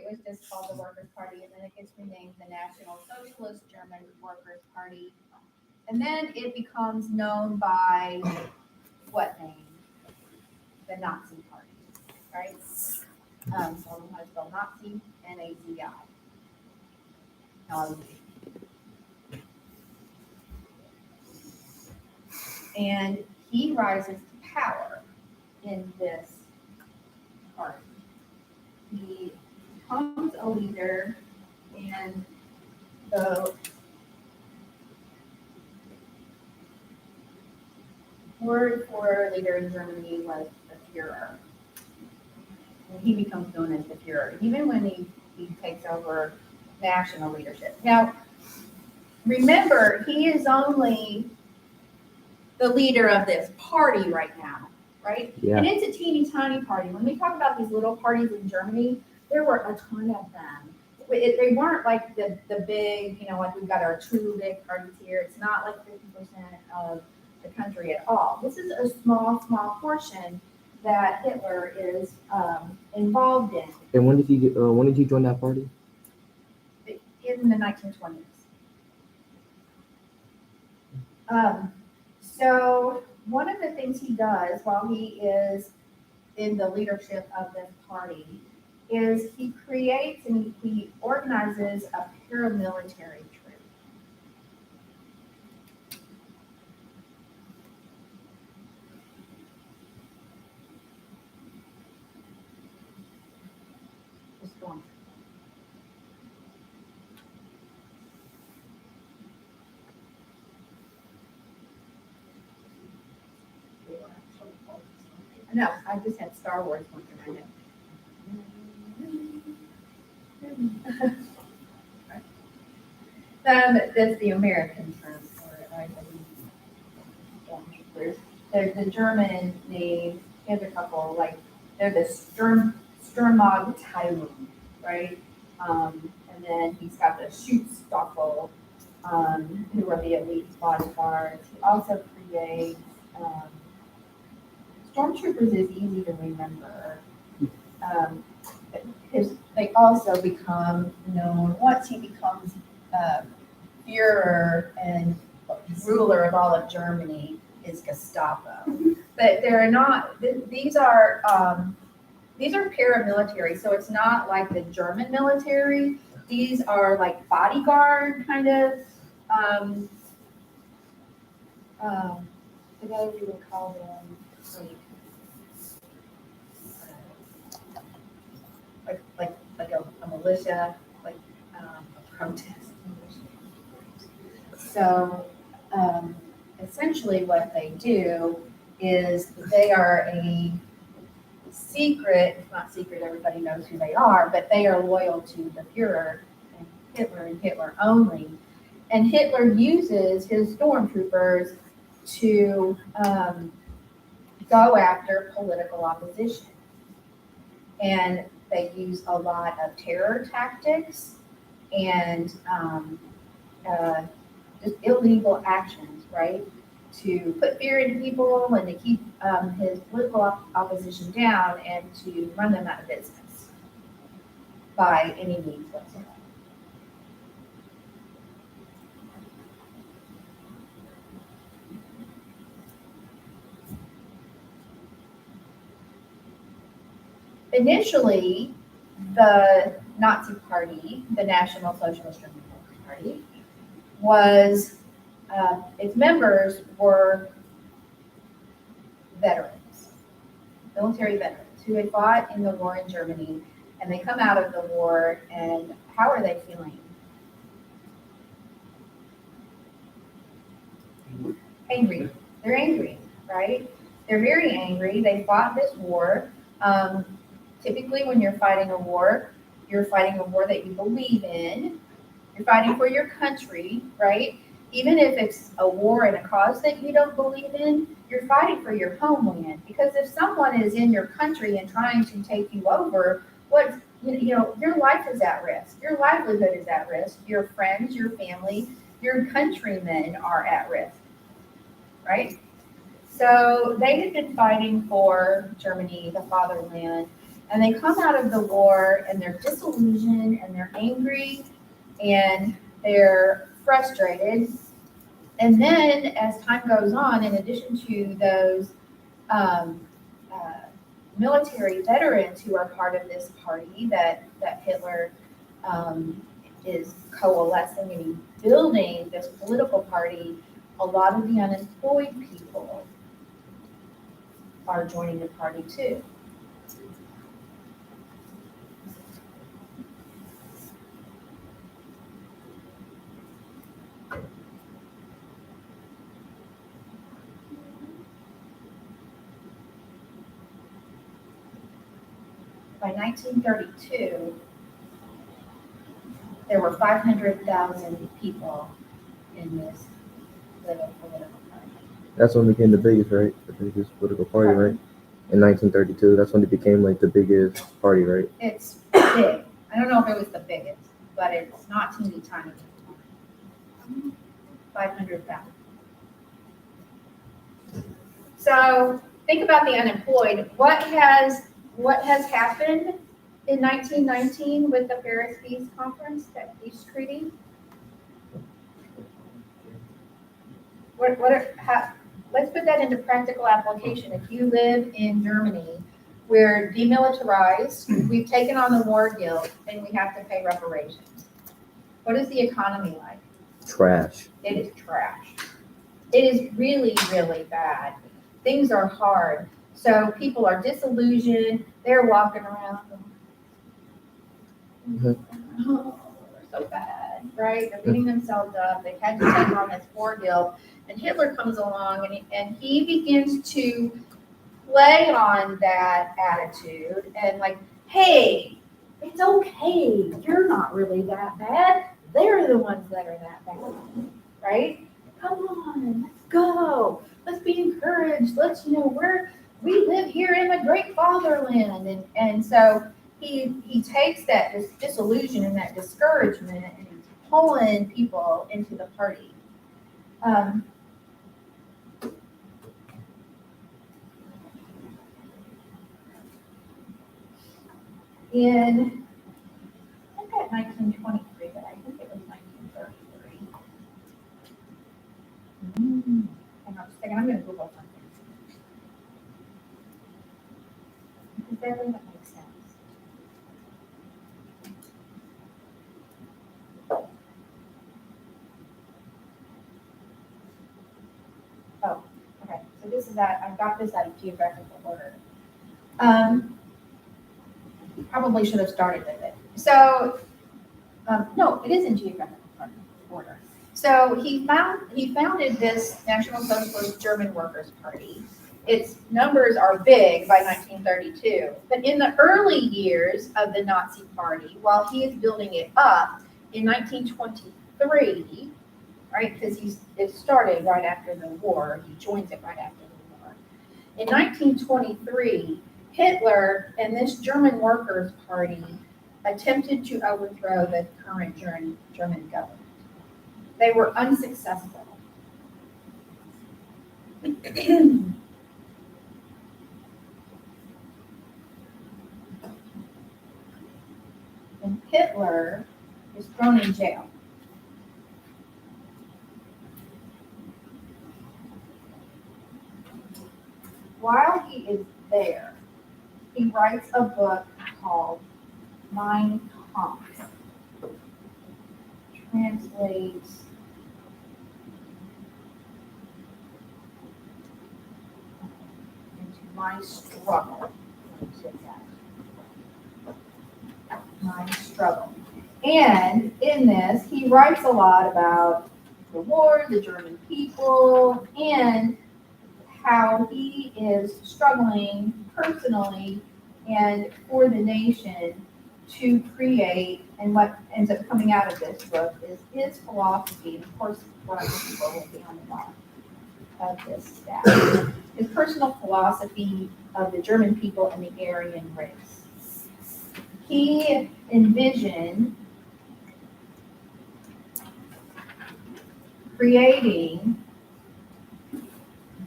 was just called the Workers' Party, and then it gets renamed the National Socialist German Workers' Party. And then it becomes known by what name? The Nazi Party, right? So I'm going to spell Nazi, N-A-Z-I. And he rises to power in this party. He becomes a leader, and the word for leader in Germany was the Führer. And he becomes known as the Führer, even when he takes over national leadership. Now, remember, he is only the leader of this party right now, right? Yeah. And it's a teeny tiny party. When we talk about these little parties in Germany, there were a ton of them. They weren't like the big, like we've got our two big parties here. It's not like 50% of the country at all. This is a small portion that Hitler is involved in. And when did you join that party? In the 1920s. So one of the things he does while he is in the leadership of this party is he creates and he organizes a paramilitary troop. Just going. No, I just had Star Wars going through my head. That's the American term for it, I believe. There's the German name, there's a couple, like, they're the Sturmabteilung, right? And then he's got the Schutzstaffel, who are the elite bodyguards. He also creates, stormtroopers is easy to remember. Because they also become known, once he becomes Führer and ruler of all of Germany, is Gestapo. But they're not, these are paramilitary, so it's not like the German military. These are like bodyguard kind of, the way we would call them, like a militia, like a protest militia. So essentially what they do is they are a secret, it's not secret, everybody knows who they are, but they are loyal to the Führer and Hitler only. And Hitler uses his stormtroopers to go after political opposition. And they use a lot of terror tactics and just illegal actions, right? To put fear into people and to keep his political opposition down and to run them out of business by any means whatsoever. Initially, the Nazi Party, the National Socialist German Party, was its members were veterans, military veterans who had fought in the war in Germany, and they come out of the war, and how are they feeling? Angry. They're angry, right? They're very angry. They fought this war. Typically, when you're fighting a war that you believe in. You're fighting for your country, right? Even if it's a war and a cause that you don't believe in, you're fighting for your homeland. Because if someone is in your country and trying to take you over, your life is at risk. Your livelihood is at risk. Your friends, your family, your countrymen are at risk, right? So they had been fighting for Germany, the fatherland, And they come out of the war and they're disillusioned and they're angry and they're frustrated. And then as time goes on, in addition to those um, military veterans who are part of this party that Hitler is coalescing and he's building this political party, a lot of the unemployed people are joining the party too. By 1932, there were 500,000 people in this little political party. That's when it became the biggest, right? The biggest political party, right? In 1932, that's when it became like the biggest party, right? It's big. I don't know if it was the biggest, but it's not teeny tiny. 500,000. So think about the unemployed. What has happened in 1919 with the Paris Peace Conference, that peace treaty? Let's put that into practical application. If you live in Germany, we're demilitarized, we've taken on the war guilt, and we have to pay reparations. What is the economy like? Trash. It is trash. It is really, really bad. Things are hard. So people are disillusioned. They're walking around. Oh, they're so bad, right? They're beating themselves up. They've had to take on this war guilt. And Hitler comes along and he begins to play on that attitude and like, hey, it's okay. You're not really that bad. They're the ones that are that bad, right? Come on, let's go. Let's be encouraged. Let's, we live here in the great fatherland. And so he takes that disillusion and that discouragement and he's pulling people into the party. In, I think at 1923, but I think it was 1933. Hang on just a second, I'm going to Google something. Because that doesn't make sense. Oh, okay. So this is that, I've got this out of geographical order. Probably should have started with it. So, no, it is in geographical order. So he founded this National Socialist German Workers' Party. Its numbers are big by 1932, but in the early years of the Nazi Party, while he is building it up in 1923, right, because it started right after the war, he joins it right after the war. In 1923, Hitler and this German Workers' Party attempted to overthrow the current German government. They were unsuccessful. And Hitler is thrown in jail. While he is there, he writes a book called Mein Kampf. Translates into My Struggle. My Struggle. And in this, he writes a lot about the war, the German people, and how he is struggling personally and for the nation to create, and what ends up coming out of this book is his philosophy, and of course, what I'm looking for will be on the bottom of this staff. His personal philosophy of the German people and the Aryan race. He envisioned creating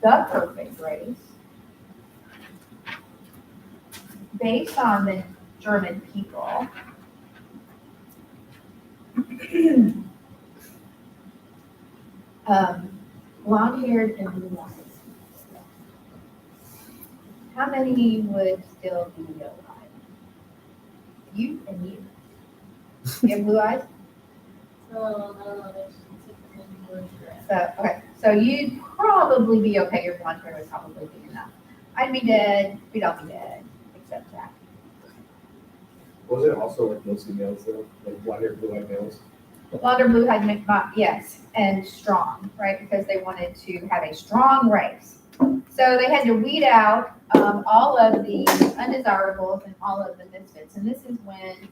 the perfect race, based on the German people, blonde-haired and blue eyes. How many would still be alive? You and you. You have blue eyes? So, okay, so you'd probably be okay. Your blonde hair would probably be enough. I'd be dead. We'd all be dead, except Jack. Was it also like mostly males though? Like blonde hair, blue eyed males? Blonde or blue eyed, yes, and strong, right? Because they wanted to have a strong race. So they had to weed out all of the undesirables and all of the misfits. And this is when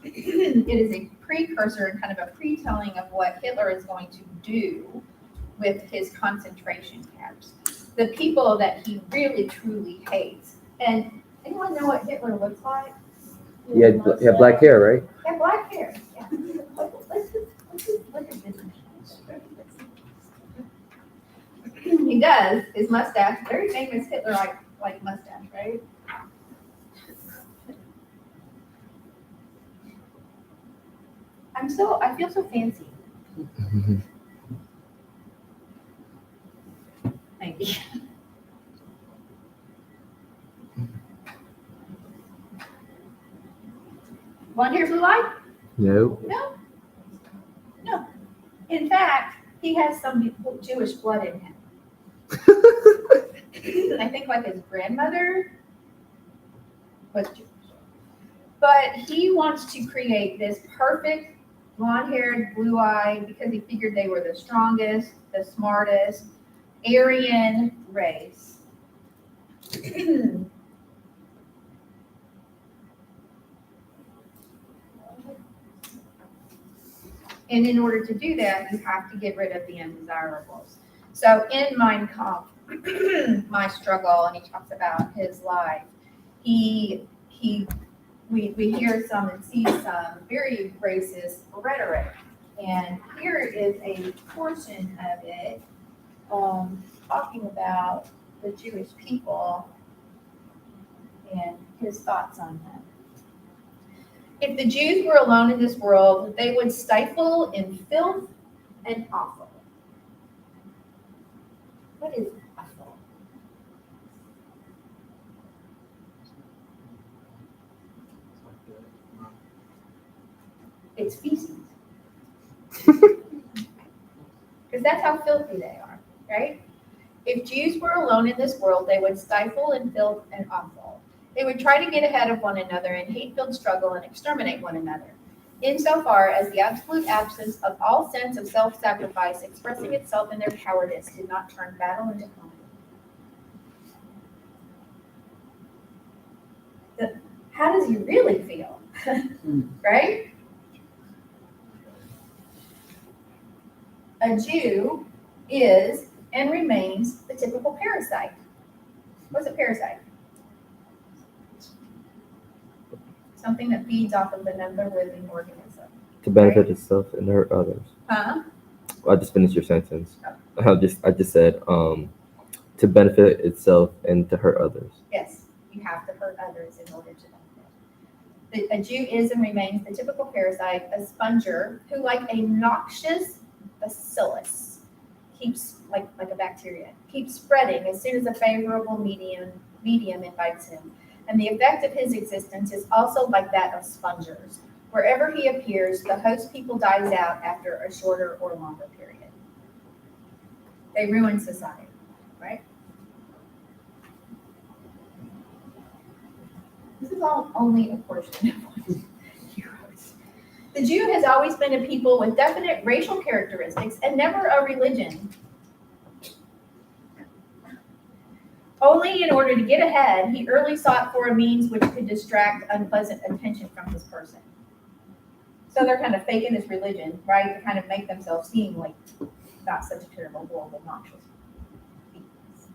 it is a precursor and kind of a pre-telling of what Hitler is going to do with his concentration camps. The people that he really, truly hates. And anyone know what Hitler looks like? He had black hair, right? He had black hair. Yeah. Let's just look at this. He does. His mustache, very famous Hitler like mustache, right? I feel so fancy. Thank you. Blonde hair, blue eye? No. No. In fact, he has some Jewish blood in him. I think like his grandmother was Jewish. But he wants to create this perfect blonde-haired, blue-eyed, because he figured they were the strongest, the smartest, Aryan race. And in order to do that, you have to get rid of the undesirables. So in Mein Kampf, My Struggle, and he talks about his life, we hear some and see some very racist rhetoric. And here is a portion of it talking about the Jewish people and his thoughts on them. If the Jews were alone in this world, they would stifle in filth and offal. What is offal? It's feces. Because that's how filthy they are, right? If Jews were alone in this world, they would stifle in filth and offal. They would try to get ahead of one another in hate-filled struggle and exterminate one another, insofar as the absolute absence of all sense of self-sacrifice expressing itself in their cowardice did not turn battle into comedy. How does he really feel? Right? A Jew is and remains the typical parasite. What's a parasite? Something that feeds off of another living organism. To benefit itself and hurt others. Huh? I just finished your sentence. I just said to benefit itself and to hurt others. Yes, you have to hurt others in order to benefit. A Jew is and remains the typical parasite, a sponger who, like a noxious bacillus, keeps like a bacteria, keeps spreading as soon as a favorable medium invites him. And the effect of his existence is also like that of spongers. Wherever he appears, the host people dies out after a shorter or longer period. They ruin society, right? This is all only a portion of what he wrote. The Jew has always been a people with definite racial characteristics and never a religion. Only in order to get ahead, he early sought for a means which could distract unpleasant attention from his person. So they're kind of faking this religion, right, to kind of make themselves seem like not such a terrible, horrible, noxious beings.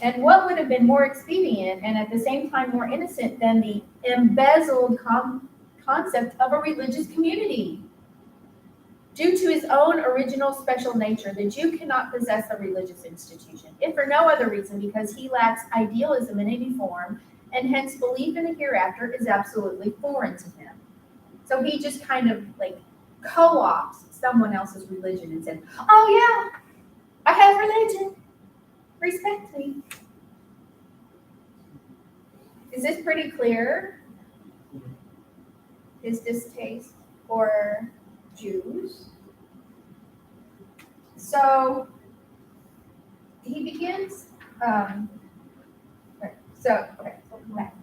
And what would have been more expedient and at the same time more innocent than the embezzled concept of a religious community? Due to his own original special nature, the Jew cannot possess a religious institution, if for no other reason because he lacks idealism in any form, and hence belief in a hereafter is absolutely foreign to him. So he just kind of like co-opts someone else's religion and said, "Oh yeah, I have religion. Respect me." Is this pretty clear? His distaste for Jews. So he begins. Okay, so back.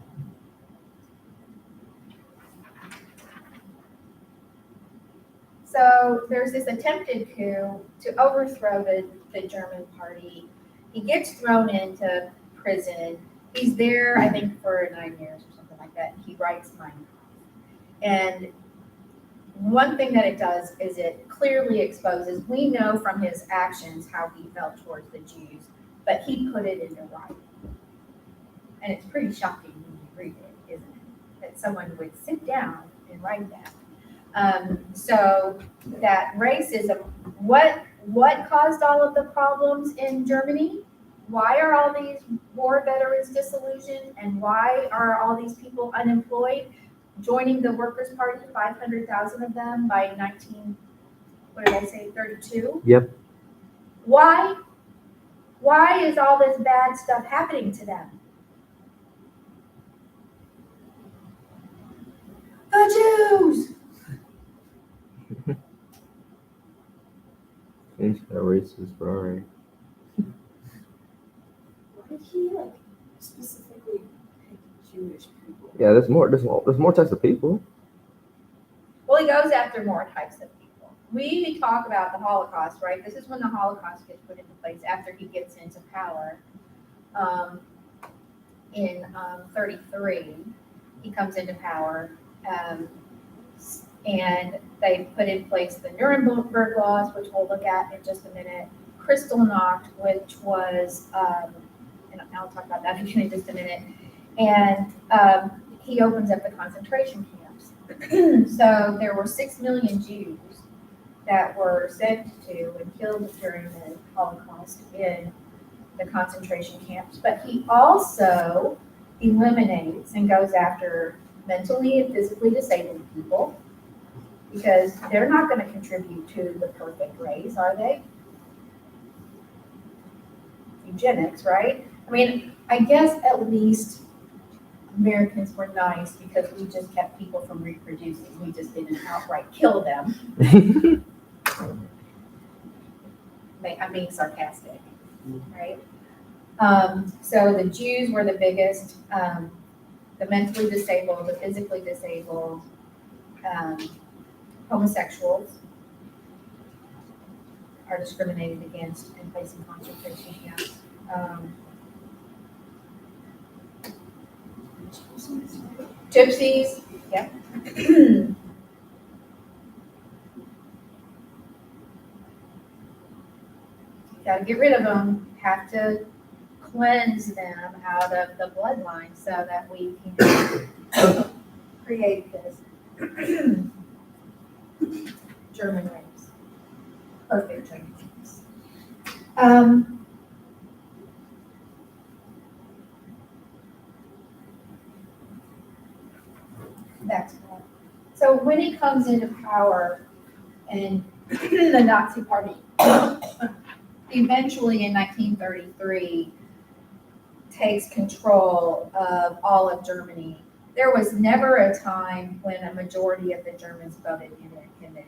So there's this attempted coup to overthrow the German party. He gets thrown into prison. He's there, I think, for 9 years or something like that. He writes Mein Kampf. And one thing that it does is it clearly exposes, we know from his actions how he felt towards the Jews, but he put it into writing. And it's pretty shocking when you read it, isn't it? That someone would sit down and write that. So that racism, what caused all of the problems in Germany? Why are all these war veterans disillusioned? And why are all these people unemployed? Joining the Workers' Party, 500,000 of them by 32? Yep. Why? Why is all this bad stuff happening to them? The Jews! Seems kind of racist, but alright. Why did he like specifically pick Jewish people? Yeah, there's more types of people. Well, he goes after more types of people. We talk about the Holocaust, right? This is when the Holocaust gets put into place after he gets into power. In 33, he comes into power, and they put in place the Nuremberg laws, which we'll look at in just a minute. Kristallnacht, which was, and I'll talk about that again in just a minute. And he opens up the concentration camps. So there were 6 million Jews that were sent to and killed during the Holocaust in the concentration camps. But he also eliminates and goes after mentally and physically disabled people because they're not going to contribute to the perfect race, are they? Eugenics, right? I mean, I guess at least Americans were nice because we just kept people from reproducing. We just didn't outright kill them. I'm being sarcastic, right? So the Jews were the biggest, the mentally disabled, the physically disabled, homosexuals are discriminated against and placed in concentration camps. Gypsies, yep. Gotta get rid of them, have to cleanse them out of the bloodline so that we can create this German race, perfect German race. That's right. So when he comes into power and the Nazi Party eventually in 1933 takes control of all of Germany, there was never a time when a majority of the Germans voted him in.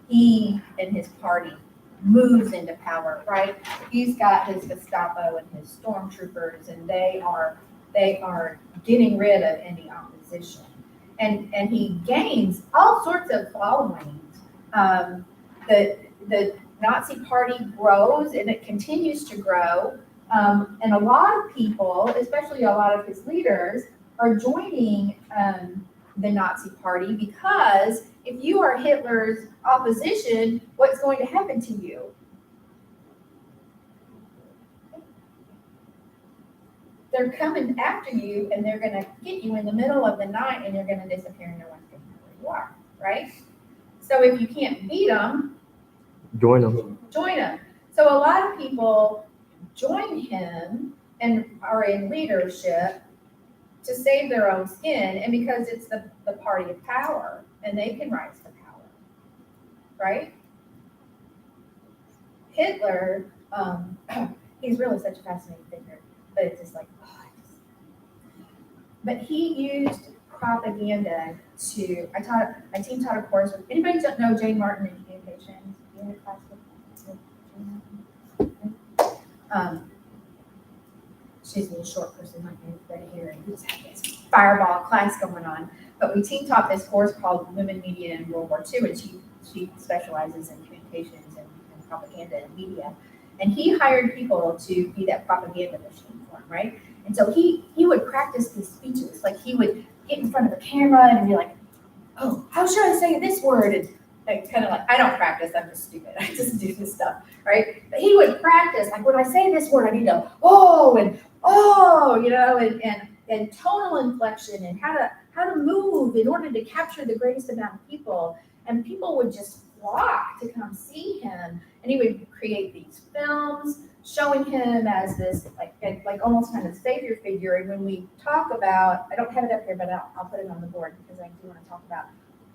He and his party moves into power, right? He's got his Gestapo and his stormtroopers, and they are getting rid of any opposition. And he gains all sorts of followings. The Nazi Party grows and it continues to grow. And a lot of people, especially a lot of his leaders, are joining the Nazi Party because if you are Hitler's opposition, what's going to happen to you? They're coming after you and they're going to get you in the middle of the night and you're going to disappear and no one's going to know where you are, right? So if you can't beat them, Join them. join him. So a lot of people join him and are in leadership to save their own skin, and because it's the party of power, and they can rise to power, right? Hitler, he's really such a fascinating figure, but it's just like, but he used propaganda to, my team taught a course with, anybody know Jane Martin in communications? You had a class with Jane Martin? She's a little short person like me, right here, and just had this fireball class going on. But we team taught this course called Women, Media, and World War II, and she specializes in communications and propaganda and media. And he hired people to be that propaganda machine for him, right? And so he would practice these speeches, like he would get in front of the camera and be like, "Oh, how should I say this word?" And like, kind of like, I don't practice, I'm just stupid. I just do this stuff, right? But he would practice, like when I say this word, I need to, and tonal inflection and how to move in order to capture the greatest amount of people. And people would just flock to come see him. And he would create these films showing him as this like almost kind of savior figure. And when we talk about, I don't have it up here, but I'll put it on the board because I do want to talk about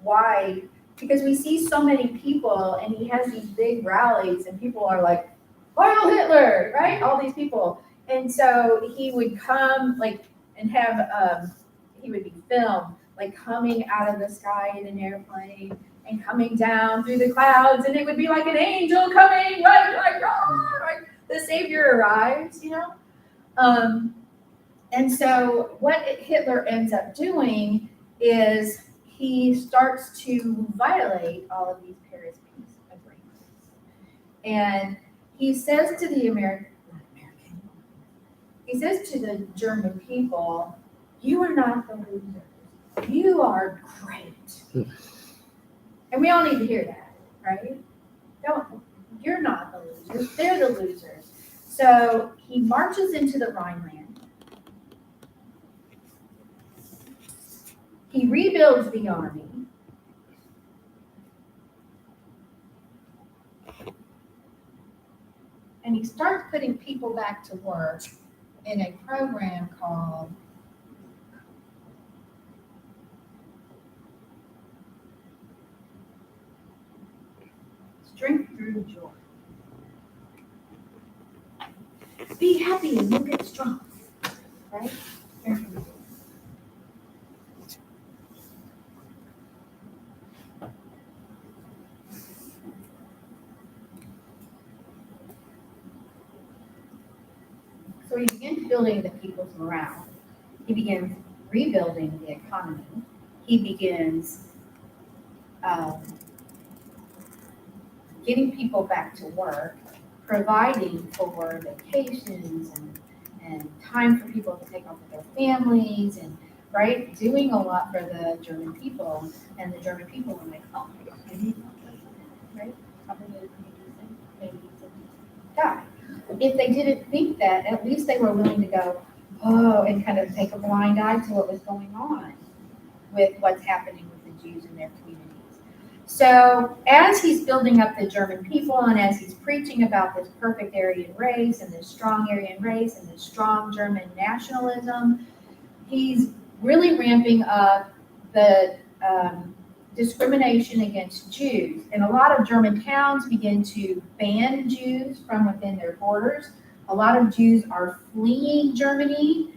why. Because we see so many people, and he has these big rallies, and people are like, "Heil Hitler!" Right? All these people, and so he would come and have he would be filmed coming out of the sky in an airplane and coming down through the clouds, and it would be like an angel coming, right? The Savior arrives, And so what Hitler ends up doing is he starts to violate all of these Paris peace agreements. And he says to he says to the German people, "You are not the losers. You are great." And we all need to hear that, right? You're not the losers, they're the losers. So he marches into the Rhineland. He rebuilds the army. And he starts putting people back to work in a program called Strength Through Joy. Be happy and you'll get strong, right? So he begins building the people's morale. He begins rebuilding the economy. He begins getting people back to work, providing for vacations and time for people to take off with their families and doing a lot for the German people. And the German people were like, "Oh my God, I need something," right? Maybe die. If they didn't think that, at least they were willing to go, and kind of take a blind eye to what was going on with what's happening with the Jews in their communities. So as he's building up the German people and as he's preaching about this perfect Aryan race and this strong Aryan race and this strong German nationalism, he's really ramping up the discrimination against Jews. And a lot of German towns begin to ban Jews from within their borders. A lot of Jews are fleeing Germany,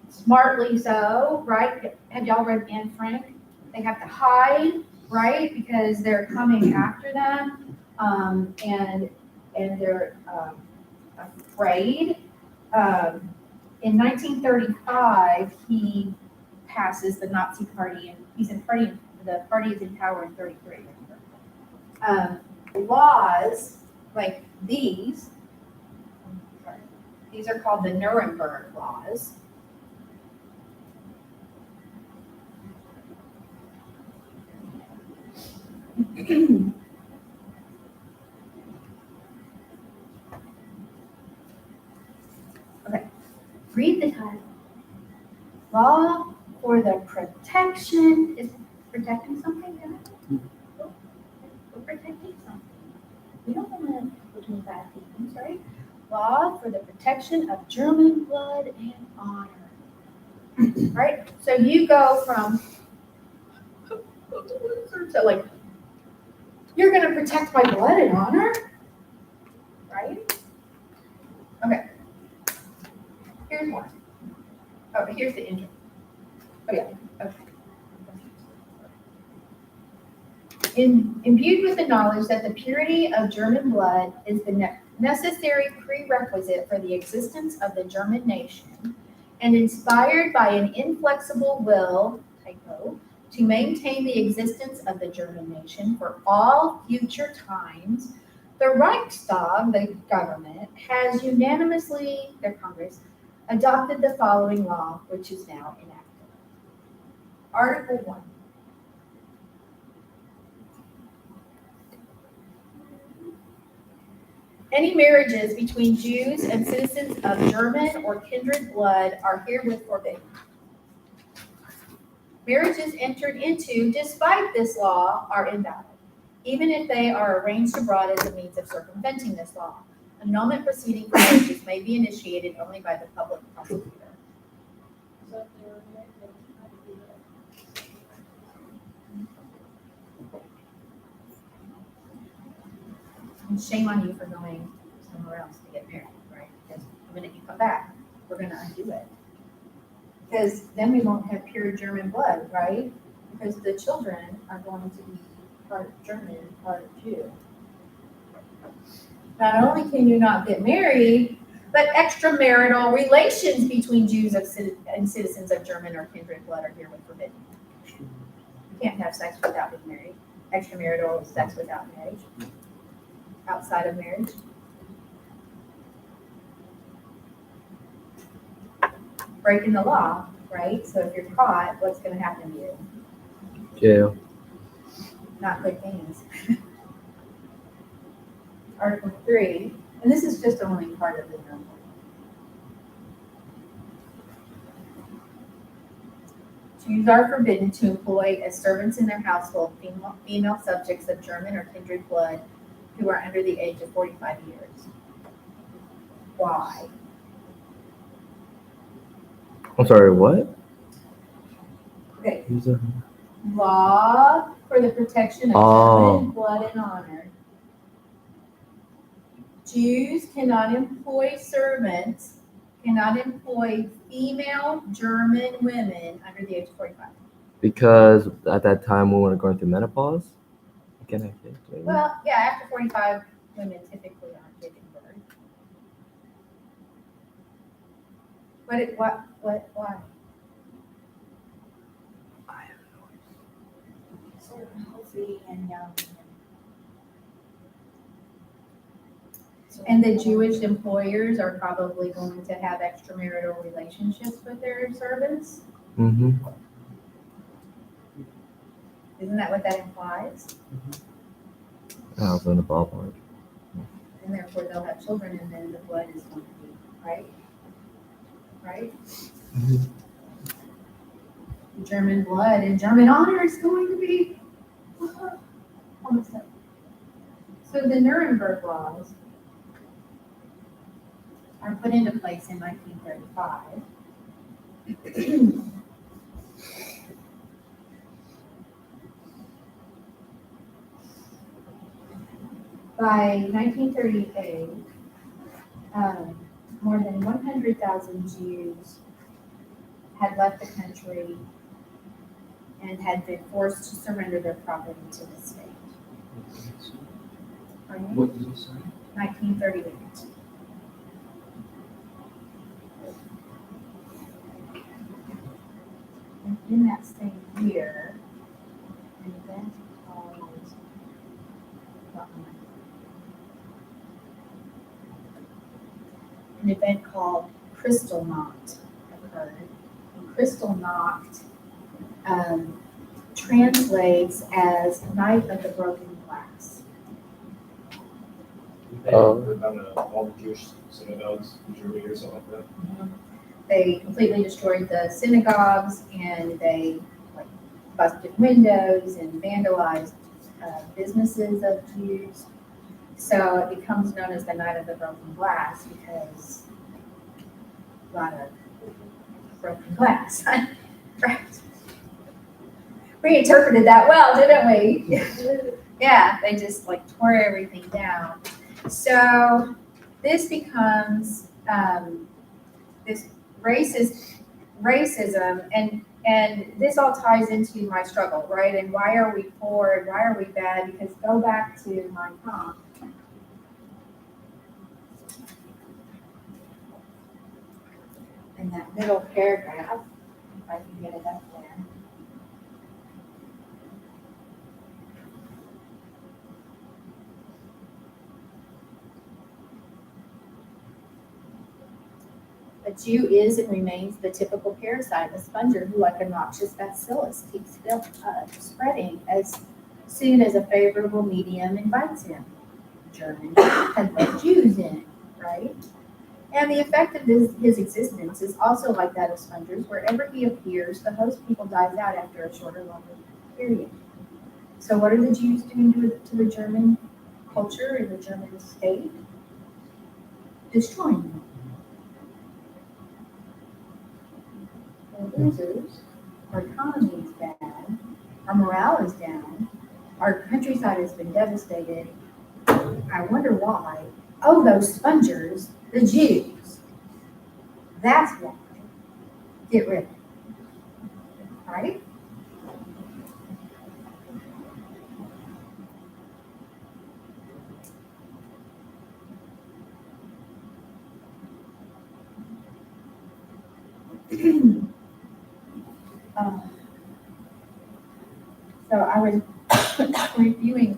smartly so, right? Have y'all read Anne Frank? They have to hide, right? Because they're coming after them, and they're afraid. In 1935, he passes the Nazi Party, and the party is in power in 33. Laws like these are called the Nuremberg laws. Okay, read the title. Law for the protection, is protecting something? protecting something. We don't want to do bad things, right? Law for the protection of German blood and honor. Right? So you go from, so like, you're going to protect my blood and honor? Right? Okay. Here's one. Oh, here's the intro. Oh, yeah. Okay. Imbued with the knowledge that the purity of German blood is the necessary prerequisite for the existence of the German nation, and inspired by an inflexible will, typo, to maintain the existence of the German nation for all future times, the Reichstag, the government, has unanimously, their Congress, adopted the following law, which is now enacted. Article 1. Any marriages between Jews and citizens of German or kindred blood are herewith forbidden. Marriages entered into despite this law are invalid, even if they are arranged abroad as a means of circumventing this law. Annulment proceeding for marriages may be initiated only by the public prosecutor. So if they were married, they would have to do that. And shame on you for going somewhere else to get married, right? Because the minute you come back, we're gonna undo it. Because then we won't have pure German blood, right? Because the children are going to be part German, part Jew. Not only can you not get married, but extramarital relations between Jews and citizens of German or kindred blood are herewith forbidden. You can't have sex without being married. Extramarital is sex without marriage. Outside of marriage. Breaking the law, right? So if you're caught, what's going to happen to you? Jail. Not good things. Article 3, and this is just only part of the normal. Jews are forbidden to employ as servants in their household female subjects of German or kindred blood who are under the age of 45 years. Why? I'm sorry, what? Okay, Who's that? law for the protection of Oh. German blood and honor. Jews cannot employ servants, cannot employ female German women under the age of 45. Because at that time we were going through menopause? Can I get it? Well, yeah, after 45, women typically aren't giving birth. Why? I have no idea. So healthy and young. So And the Jewish employers are probably going to have extramarital relationships with their servants. Mm-hmm. Isn't that what that implies? I was in the ballpark. And therefore they'll have children and then the blood is going to be, right? Right? Mhm. German blood and German honor is going to be almost up. So the Nuremberg laws are put into place in 1935. By 1938, more than 100,000 Jews had left the country and had been forced to surrender their property to the state. Right? What did you say? 1938. And in that same year, an event called, Kristallnacht occurred. And Kristallnacht translates as Night of the Broken Glass. They Oh. put down all the Jewish synagogues in Germany or something like that. They completely destroyed the synagogues and they like busted windows and vandalized businesses of Jews. So it becomes known as the Night of the Broken Glass because a lot of broken glass. Right. We interpreted that well, didn't we? Yeah, they just like tore everything down. So this becomes this racism, and this all ties into my struggle, right? And why are we poor and why are we bad? Because go back to my Kampf. In that middle paragraph, if I can get it up there. A Jew is and remains the typical parasite, a sponger who, like a noxious bacillus, keeps spreading as soon as a favorable medium invites him. Germany has let Jews in, right? And the effect of his existence is also like that of spongers. Wherever he appears, the host people dies out after a shorter, longer period. So what are the Jews doing to the German culture and the German state? Destroying them. We're losers. Our economy is bad. Our morale is down. Our countryside has been devastated. I wonder why. Oh, those spongers, the Jews. That's why. Get rid of them. Right? So I was reviewing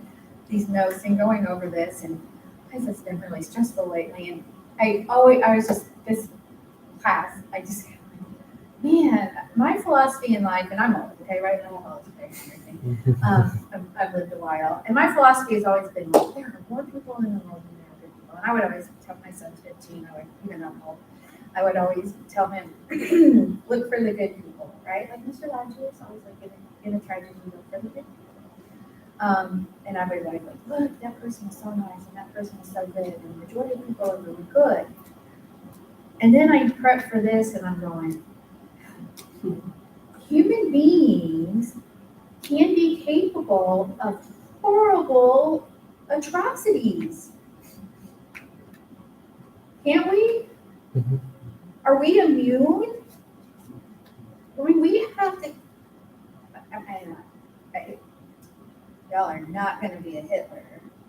these notes and going over this, and because it's been really stressful lately, and this class, man, my philosophy in life, and I'm old, okay, right? I'm old, okay, everything. I've lived a while, and my philosophy has always been, well, there are more people in the world than there are good people. And I would always tell my son, 15, even though I'm old, I would always tell him, look for the good people, right? Like Mr. Lodge is always like in a tragedy, look for the good people. And everybody like, look, that person is so nice, and that person is so good, and the majority of people are really good. And then I prep for this, and I'm going, human beings can be capable of horrible atrocities. Can't we? Mhm. Are we immune? I mean, we have to. Y'all are not going to be a Hitler.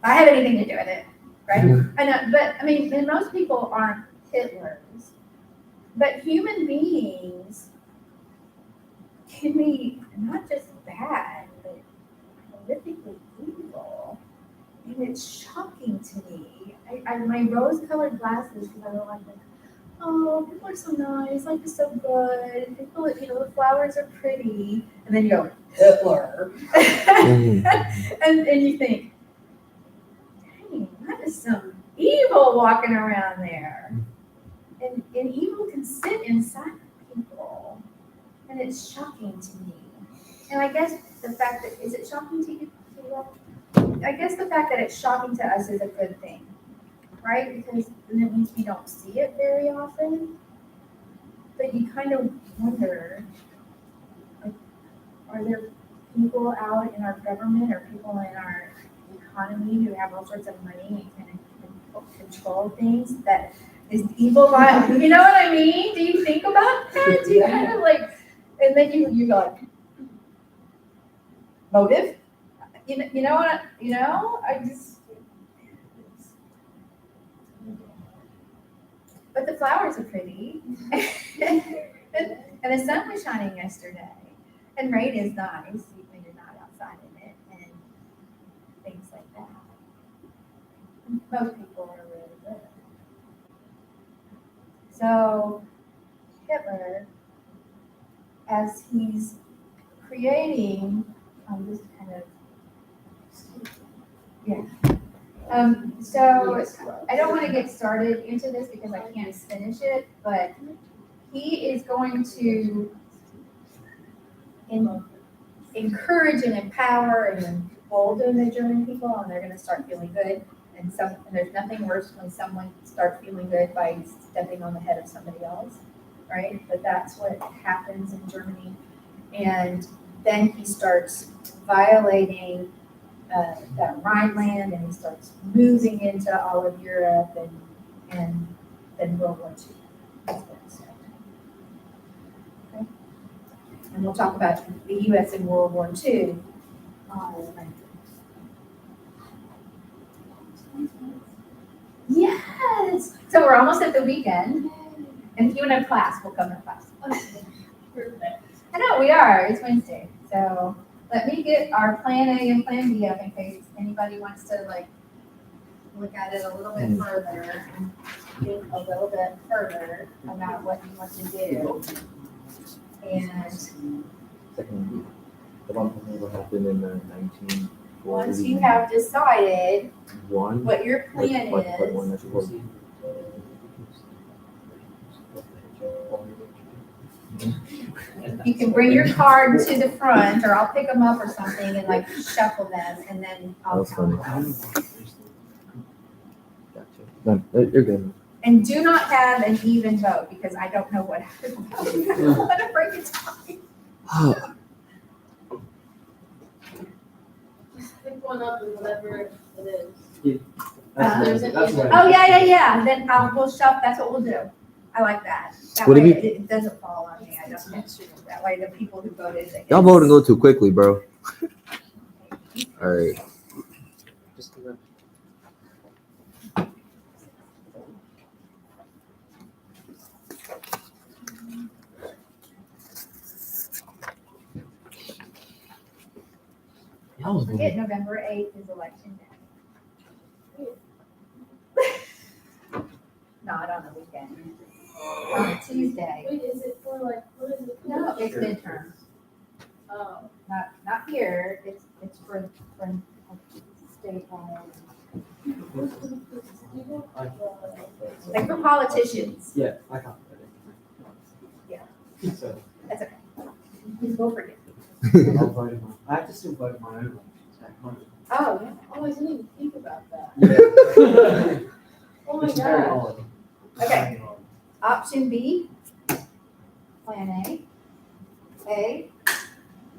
I have anything to do with it, right? I know, but I mean, and most people aren't Hitlers, but human beings can be not just bad, but horrifically evil, and it's shocking to me. I my rose-colored glasses because I don't like them. Oh, people are so nice. Life is so good. People, the flowers are pretty, and then you go Hitler, and you think, dang, that is some evil walking around there. And evil can sit inside people, and it's shocking to me. And I guess the fact that, is it shocking to you? I guess the fact that it's shocking to us is a good thing, right? Because then it means we don't see it very often. But you kind of wonder, like, are there people out in our government or people in our economy who have all sorts of money and can control things that is evil? You know what I mean? Do you think about that? Do you kind of like, and then you go like, motive? You know what? I just. But the flowers are pretty, and the sun was shining yesterday, and rain is nice when you're not outside in it, and things like that. Most people are really good. So Hitler, as he's creating, this kind of, yeah. So I don't want to get started into this because I can't finish it, but he is going to encourage and empower and bold in the German people and they're gonna start feeling good. And there's nothing worse when someone starts feeling good by stepping on the head of somebody else, right? But that's what happens in Germany. And then he starts violating that Rhineland, and he starts moving into all of Europe, and then World War II. That's what it started. Okay? And we'll talk about the U.S. in World War II. Yes. So we're almost at the weekend, and if you want to have class, we'll come to class. Perfect. I know we are. It's Wednesday, so let me get our plan A and plan B up in case anybody wants to look at it a little bit further and think a little bit further about what you want to do. And Second, the one what happened in 1941. once you have decided what your plan Part is, one, that's part- you can bring your card to the front, or I'll pick them up or something and shuffle them, and then I'll That's count funny. them. Gotcha. No, you're good. And do not have an even vote, because I don't know what happened. I don't want to break it down. Just pick one up and whatever it is. There's an That's even. what- Oh, yeah. Then we'll shuffle, that's what we'll do. I like that. That What do way you it doesn't fall on me. I don't have to. That way the people who voted against. Y'all voting a little too quickly, bro. All right. Don't forget, November 8th is election day. Not on the weekend. On a Tuesday. Wait, is it for what is it? No, it's midterms. Oh. Not here. It's for statewide. Like for politicians. Yeah, I can't. Yeah. So, That's okay. We'll forget. I'll vote in I have to still vote my own elections back home. Oh, yeah. Oh, I didn't even think about that. Yeah. Oh my It's very god. odd. Okay. Option B, plan A.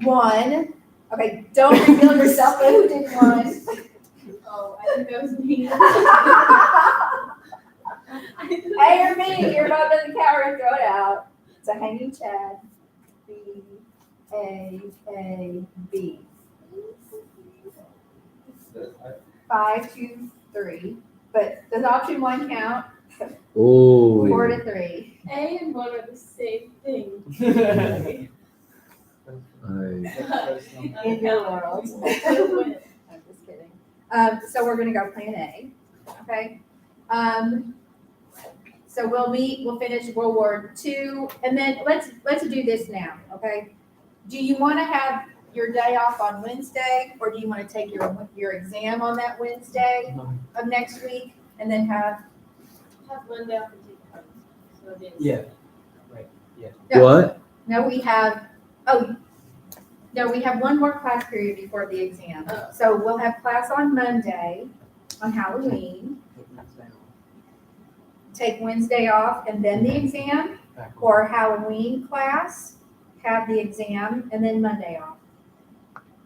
1. Okay, don't reveal yourself, but who did 1? Oh, I think that was me. A or B, your vote doesn't count, or throw it out. It's a hanging chad. B, A, B. 5, 2, 3. But does option 1 count? Oh. 4 to 3. A and 1 are the same thing. In your world. I'm just kidding. So we're gonna go plan A, okay? So we'll finish World War II, and then let's do this now, okay? Do you wanna have your day off on Wednesday, or do you wanna take your exam on that Wednesday of next week, and then have? Have Monday off and take it home. So it is. Yeah. No. What? No, we have one more class period before the exam. Oh. So we'll have class on Monday, on Halloween, take Wednesday off and then the exam, or Halloween class, have the exam, and then Monday off.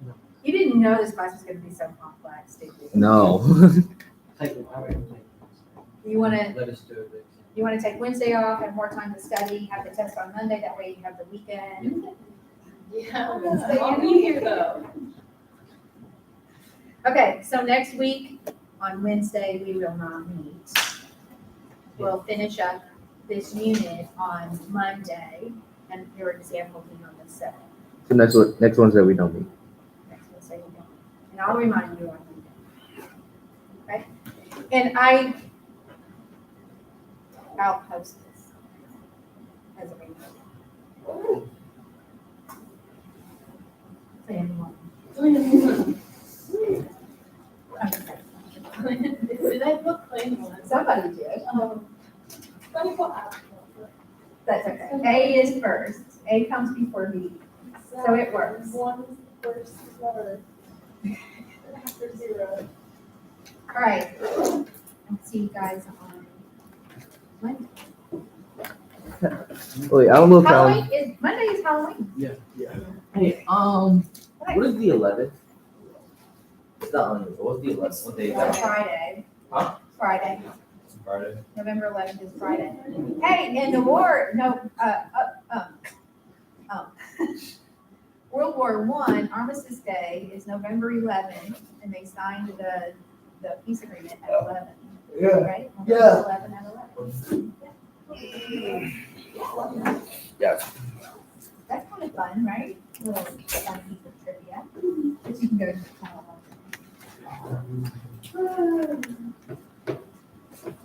No. You didn't know this class was gonna be so complex, did you? No. You wanna Let us do it. take Wednesday off and more time to study, have the test on Monday, that way you have the weekend. Yeah, I'll be here though. Okay, so next week, on Wednesday, we will not meet. We'll finish up this unit on Monday, and your exam will be on the 7th. So next one's that we don't meet. Next Wednesday, we don't. And I'll remind you on Monday. Okay? And I'll post this as a reminder. Plan 1. Did I put plain one? Somebody did. Let me put out. That's okay. A is first. A comes before B. So it works. One first letter. after 0. All right. I'll see you guys on Monday. Wait, I don't know if Halloween is, Monday is Halloween. Hey, Right. what is the 11th? It's not on. What's the 11th? What day is It's that? Friday. Huh? Friday. Friday. November 11th is Friday. Hey, and the war, World War I, Armistice Day is November 11th, and they signed the peace agreement at 11. Yeah. Right? November 11 at 11. Yeah. That's kind of fun, right? Little fun piece of trivia. But you can go to the channel.